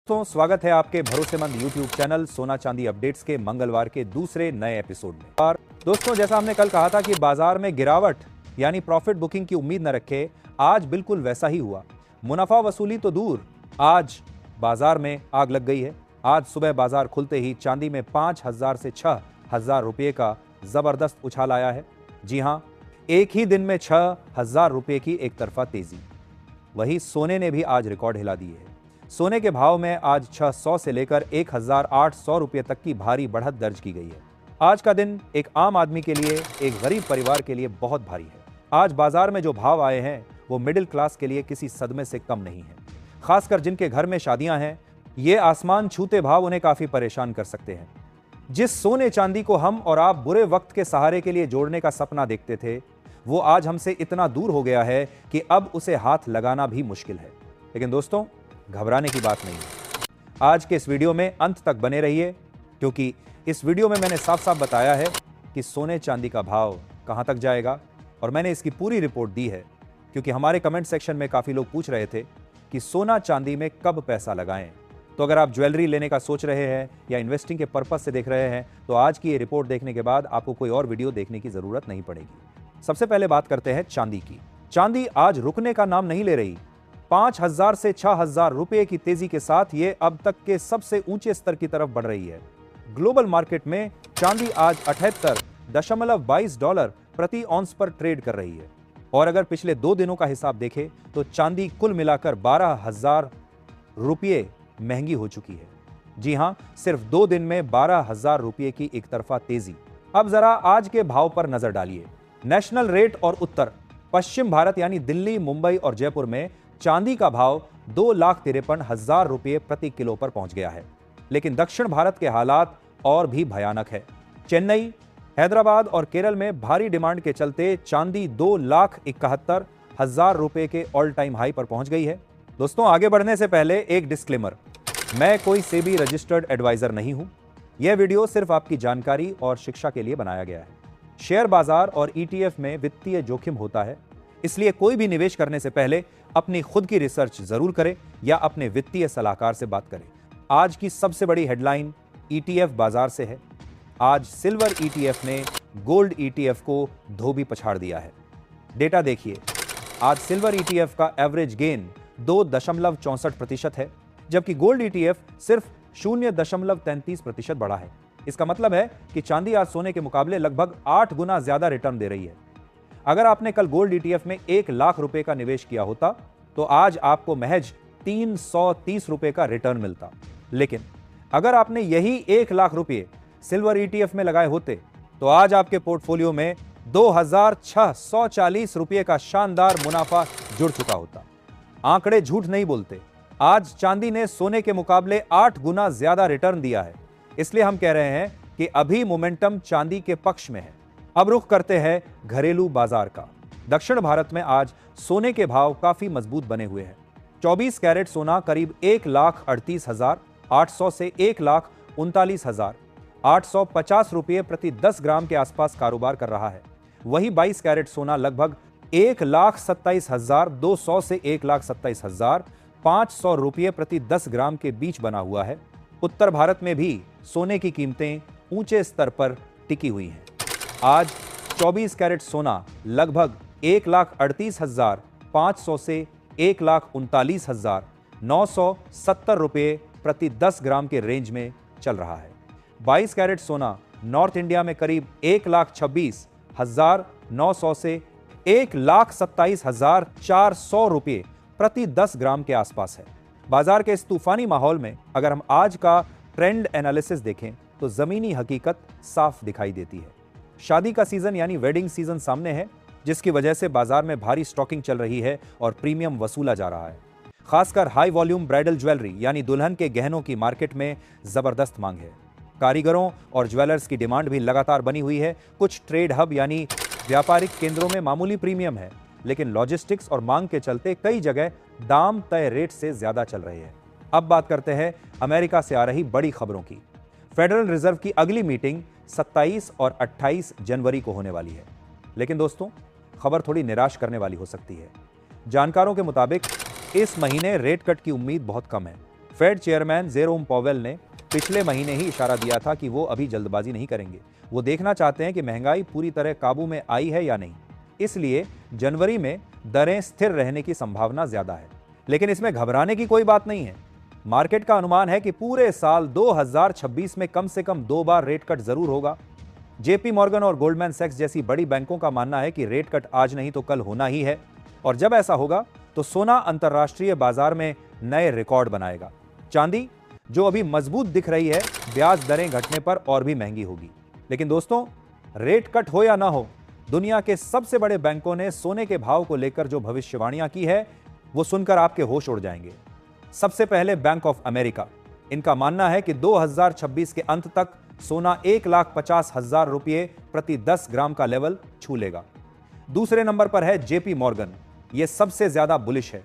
दोस्तों स्वागत है आपके भरोसेमंद YouTube चैनल सोना चांदी अपडेट्स के मंगलवार के दूसरे नए एपिसोड में। और दोस्तों जैसा हमने कल कहा था कि बाजार में गिरावट यानी प्रॉफिट बुकिंग की उम्मीद न रखे, आज बिल्कुल वैसा ही हुआ। मुनाफा वसूली तो दूर, आज बाजार में आग लग गई है। आज सुबह बाजार खुलते ही चांदी में 5,000 से 6,000 रुपये का जबरदस्त उछाल आया है। जी हां, एक ही दिन में 6,000 रुपये की एक तरफा तेजी। वहीं सोने ने भी आज रिकॉर्ड हिला दिए है। सोने के भाव में आज 600 से लेकर 1,800 रुपये तक की भारी बढ़त दर्ज की गई है। आज का दिन एक आम आदमी के लिए, एक गरीब परिवार के लिए बहुत भारी है। आज बाजार में जो भाव आए हैं वो मिडिल क्लास के लिए किसी सदमे से कम नहीं है। खासकर जिनके घर में शादियां हैं, ये आसमान छूते भाव उन्हें काफी परेशान कर सकते हैं। जिस सोने चांदी को हम और आप बुरे वक्त के सहारे के लिए जोड़ने का सपना देखते थे, वो आज हमसे इतना दूर हो गया है कि अब उसे हाथ लगाना भी मुश्किल है। लेकिन दोस्तों, घबराने की बात नहीं है। आज के इस वीडियो में अंत तक बने रहिए, क्योंकि इस वीडियो में मैंने साफ साफ बताया है कि सोने चांदी का भाव कहां तक जाएगा, और मैंने इसकी पूरी रिपोर्ट दी है क्योंकि हमारे कमेंट सेक्शन में काफी लोग पूछ रहे थे कि सोना चांदी में कब पैसा लगाएं। तो अगर आप ज्वेलरी लेने का सोच रहे हैं या इन्वेस्टिंग के पर्पज से देख रहे हैं, तो आज की ये रिपोर्ट देखने के बाद आपको कोई और वीडियो देखने की जरूरत नहीं पड़ेगी। सबसे पहले बात करते हैं चांदी की। चांदी आज रुकने का नाम नहीं ले रही। 5,000 से 6,000 रुपये की तेजी के साथ ये अब तक के सबसे ऊंचे स्तर की तरफ बढ़ रही है। ग्लोबल मार्केट में चांदी आज 78.22 डॉलर प्रति ऑन्स पर ट्रेड कर रही है। और अगर पिछले 2 दिनों का हिसाब देखें तो चांदी कुल मिलाकर 12,000 रुपये महंगी हो चुकी है। जी हां, सिर्फ 2 दिन में 12,000 रुपये की एक तरफा तेजी। अब जरा आज के भाव पर नजर डालिए। नेशनल रेट और उत्तर पश्चिम भारत यानी दिल्ली, मुंबई और जयपुर में चांदी का भाव 2,53,000 रुपये प्रति किलो पर पहुंच गया है। लेकिन दक्षिण भारत के हालात और भी भयानक है। चेन्नई, हैदराबाद और केरल में भारी डिमांड के चलते चांदी 2,71,000 रुपये के ऑल टाइम हाई पर पहुंच गई है। दोस्तों, आगे बढ़ने से पहले एक डिस्क्लेमर, मैं कोई सेबी रजिस्टर्ड एडवाइजर नहीं हूं। यह वीडियो सिर्फ आपकी जानकारी और शिक्षा के लिए बनाया गया है। शेयर बाजार और ETF में वित्तीय जोखिम होता है, इसलिए कोई भी निवेश करने से पहले अपनी खुद की रिसर्च जरूर करें या अपने वित्तीय सलाहकार से बात करें। आज की सबसे बड़ी हेडलाइन ETF बाजार से है। आज सिल्वर ETF ने गोल्ड ETF को धोबी पछाड़ दिया है। डेटा देखिए, आज सिल्वर ETF का एवरेज गेन 2.64% है, जबकि गोल्ड ETF सिर्फ 0.33% बढ़ा है। इसका मतलब है कि चांदी आज सोने के मुकाबले लगभग 8 गुना ज्यादा रिटर्न दे रही है। अगर आपने कल गोल्ड ETF में 1 लाख रुपए का निवेश किया होता तो आज आपको महज 330 रुपए का रिटर्न मिलता। लेकिन अगर आपने यही 1 लाख रुपए सिल्वर ETF में लगाए होते तो आज आपके पोर्टफोलियो में 2,640 रुपए का शानदार मुनाफा जुड़ चुका होता। आंकड़े झूठ नहीं बोलते। आज चांदी ने सोने के मुकाबले 8 गुना ज्यादा रिटर्न दिया है। इसलिए हम कह रहे हैं कि अभी मोमेंटम चांदी के पक्ष में है। अब रुख करते हैं घरेलू बाजार का। दक्षिण भारत में आज सोने के भाव काफी मजबूत बने हुए हैं। 24 कैरेट सोना करीब 1,38,800 से 1,39,850 रुपये प्रति 10 ग्राम के आसपास कारोबार कर रहा है। वही 22 कैरेट सोना लगभग 1,27,200 से 1,27,500 रुपये प्रति 10 ग्राम के बीच बना हुआ है। उत्तर भारत में भी सोने की कीमतें ऊंचे स्तर पर टिकी हुई हैं। आज 24 कैरेट सोना लगभग 1,38,500 से 1,39,970 रुपये प्रति 10 ग्राम के रेंज में चल रहा है। 22 कैरेट सोना नॉर्थ इंडिया में करीब 1,26,900 से 1,27,400 रुपये प्रति 10 ग्राम के आसपास है। बाजार के इस तूफानी माहौल में अगर हम आज का ट्रेंड एनालिसिस देखें तो जमीनी हकीकत साफ दिखाई देती है। शादी का सीजन यानी वेडिंग सीजन सामने है, जिसकी वजह से बाजार में भारी स्टॉकिंग चल रही है और प्रीमियम वसूला जा रहा है। खासकर हाई वॉल्यूम ब्राइडल ज्वेलरी यानी दुल्हन के गहनों की मार्केट में जबरदस्त मांग है। कारीगरों और ज्वेलर्स की डिमांड भी लगातार बनी हुई है। कुछ ट्रेड हब यानी व्यापारिक केंद्रों में मामूली प्रीमियम है, लेकिन लॉजिस्टिक्स और मांग के चलते कई जगह दाम तय रेट से ज्यादा चल रहे हैं। अब बात करते हैं अमेरिका से आ रही बड़ी खबरों की। फेडरल रिजर्व की अगली मीटिंग 27 और 28 जनवरी को होने वाली है। लेकिन दोस्तों, खबर थोड़ी निराश करने वाली हो सकती है। जानकारों के मुताबिक इस महीने रेट कट की उम्मीद बहुत कम है। फेड चेयरमैन जेरोम पॉवेल ने पिछले महीने ही इशारा दिया था कि वो अभी जल्दबाजी नहीं करेंगे। वो देखना चाहते हैं कि महंगाई पूरी तरह काबू में आई है या नहीं। इसलिए जनवरी में दरें स्थिर रहने की संभावना ज्यादा है। लेकिन इसमें घबराने की कोई बात नहीं है। मार्केट का अनुमान है कि पूरे साल 2026 में कम से कम 2 बार रेट कट जरूर होगा। जेपी मॉर्गन और गोल्डमैन सैक्स जैसी बड़ी बैंकों का मानना है कि रेट कट आज नहीं तो कल होना ही है, और जब ऐसा होगा तो सोना अंतर्राष्ट्रीय बाजार में नए रिकॉर्ड बनाएगा। चांदी, जो अभी मजबूत दिख रही है, ब्याज दरें घटने पर और भी महंगी होगी। लेकिन दोस्तों, रेट कट हो या ना हो, दुनिया के सबसे बड़े बैंकों ने सोने के भाव को लेकर जो भविष्यवाणियां की है, वो सुनकर आपके होश उड़ जाएंगे। सबसे पहले बैंक ऑफ अमेरिका, इनका मानना है कि 2026 के अंत तक सोना 1,50,000 रुपये प्रति 10 ग्राम का लेवल छू लेगा। दूसरे नंबर पर है जेपी मॉर्गन, यह सबसे ज्यादा बुलिश है।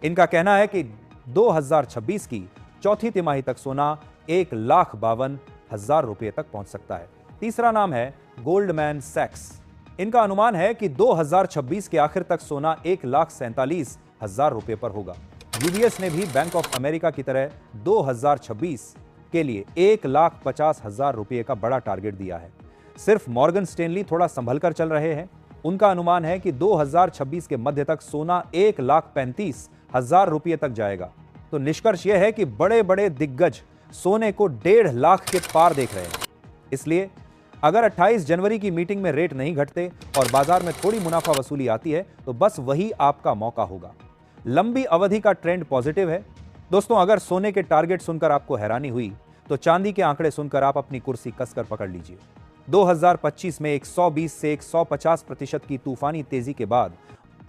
इनका कहना है कि 2026 की चौथी तिमाही तक सोना 1,52,000 रुपये तक पहुंच सकता है। तीसरा नाम है गोल्डमैन सैक्स। इनका अनुमान है कि 2026 के आखिर तक सोना 1,47,000 रुपये पर होगा। यूबीएस ने भी बैंक ऑफ अमेरिका की तरह 2026 के लिए 1,50,000 रुपये का बड़ा टारगेट दिया है। सिर्फ मॉर्गन स्टेनली थोड़ा संभल कर चल रहे हैं। उनका अनुमान है कि 2026 के मध्य तक सोना 1,35,000 रुपये तक जाएगा। तो निष्कर्ष यह है कि बड़े बड़े दिग्गज सोने को 1.5 लाख के पार देख रहे हैं। इसलिए अगर 28 जनवरी की मीटिंग में रेट नहीं घटते और बाजार में थोड़ी मुनाफा वसूली आती है, तो बस वही आपका मौका होगा। लंबी अवधि का ट्रेंड पॉजिटिव है। दोस्तों, अगर सोने के टारगेट सुनकर आपको हैरानी हुई, तो चांदी के आंकड़े सुनकर आप अपनी कुर्सी कसकर पकड़ लीजिए। 2025 में 120 से 150% की तूफानी तेजी के बाद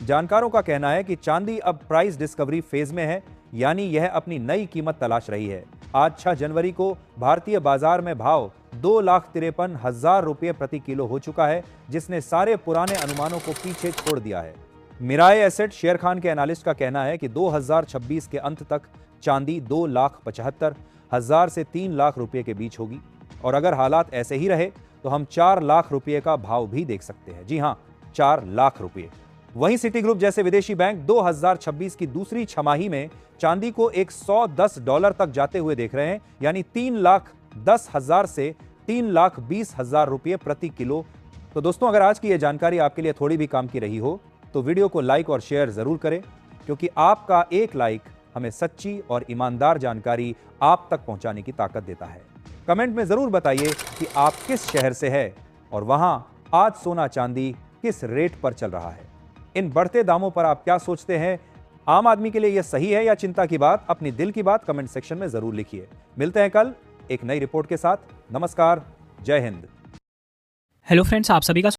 जानकारों का कहना है कि चांदी अब प्राइस डिस्कवरी फेज में है, यानी यह अपनी नई कीमत तलाश रही है। आज 6 जनवरी को भारतीय बाजार में भाव 2,53,000 रुपये प्रति किलो हो चुका है, जिसने सारे पुराने अनुमानों को पीछे छोड़ दिया है। मिराए एसेट शेर खान के एनालिस्ट का कहना है कि 2026 के अंत तक चांदी 2,75,000 से 3 लाख रुपये के बीच होगी, और अगर हालात ऐसे ही रहे तो हम 4 लाख रुपये का भाव भी देख सकते हैं। जी हां, 4 लाख रुपये। वहीं सिटी ग्रुप जैसे विदेशी बैंक 2026 की दूसरी छमाही में चांदी को $110 तक जाते हुए देख रहे हैं, यानी 3,10,000 से 3,20,000 रुपये प्रति किलो। तो दोस्तों, अगर आज की यह जानकारी आपके लिए थोड़ी भी काम की रही हो, तो वीडियो को लाइक और शेयर जरूर करें, क्योंकि आपका एक लाइक हमें सच्ची और ईमानदार जानकारी आप तक पहुंचाने की ताकत देता है। कमेंट में जरूर बताइए कि आप किस शहर से है और वहां आज सोना चांदी किस रेट पर चल रहा है। इन बढ़ते दामों पर आप क्या सोचते हैं? आम आदमी के लिए यह सही है या चिंता की बात? अपनी दिल की बात कमेंट सेक्शन में जरूर लिखिए। मिलते हैं कल एक नई रिपोर्ट के साथ। नमस्कार, जय हिंद। हेलो फ्रेंड्स, आप सभी का